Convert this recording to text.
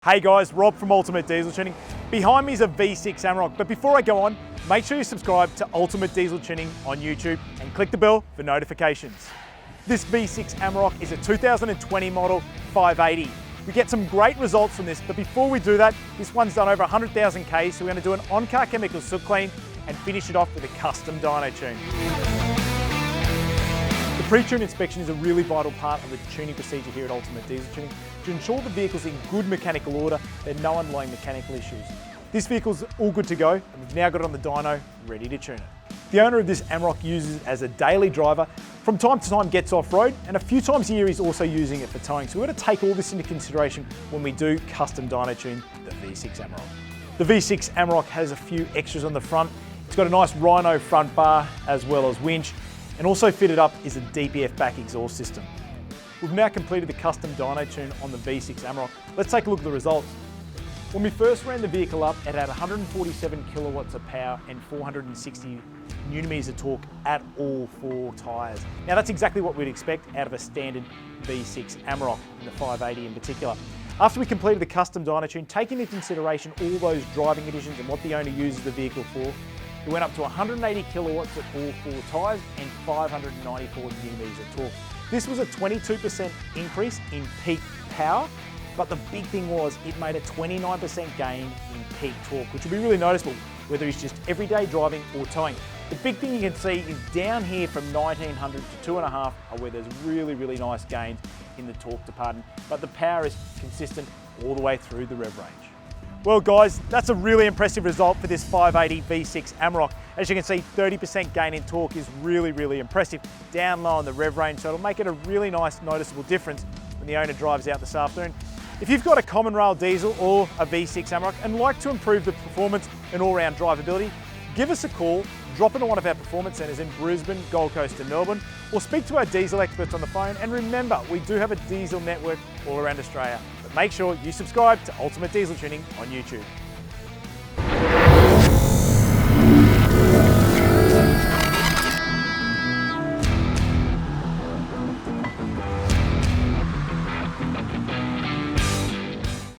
Hey guys, Rob from Ultimate Diesel Tuning. Behind me is a V6 Amarok, but before I go on, make sure you subscribe to Ultimate Diesel Tuning on YouTube and click the bell for notifications. This V6 Amarok is a 2020 model 580. We get some great results from this, but before we do that, this one's done over 100,000 Ks, so we're going to do an on-car chemical soot clean and finish it off with a custom dyno tune. The pre-tune inspection is a really vital part of the tuning procedure here at Ultimate Diesel Tuning to ensure the vehicle's in good mechanical order, there are no underlying mechanical issues. This vehicle's all good to go, and we've now got it on the dyno, ready to tune it. The owner of this Amarok uses it as a daily driver, from time to time gets off-road, and a few times a year he's also using it for towing. So we've got to take all this into consideration when we do custom dyno tune the V6 Amarok. The V6 Amarok has a few extras on the front. It's got a nice Rhino front bar as well as winch, and also fitted up is a DPF back exhaust system. We've now completed the custom dyno tune on the V6 Amarok. Let's take a look at the results. When we first ran the vehicle up, it had 147 kilowatts of power and 460 newton meters of torque at all four tyres. Now that's exactly what we'd expect out of a standard V6 Amarok, in the 580 in particular. After we completed the custom dyno tune, taking into consideration all those driving conditions and what the owner uses the vehicle for, it went up to 180 kilowatts at all four tyres and 594 newton meters of torque. This was a 22% increase in peak power, but the big thing was it made a 29% gain in peak torque, which will be really noticeable whether it's just everyday driving or towing. The big thing you can see is down here from 1900 to 2.5 are where there's really nice gains in the torque department, but the power is consistent all the way through the rev range. Well guys, that's a really impressive result for this 580 V6 Amarok. As you can see, 30% gain in torque is really impressive down low on the rev range, so it'll make it a really nice noticeable difference when the owner drives out this afternoon. If you've got a common rail diesel or a V6 Amarok and like to improve the performance and all-round drivability, give us a call, drop into one of our performance centres in Brisbane, Gold Coast and Melbourne, or speak to our diesel experts on the phone. And remember, we do have a diesel network all around Australia. But make sure you subscribe to Ultimate Diesel Tuning on YouTube.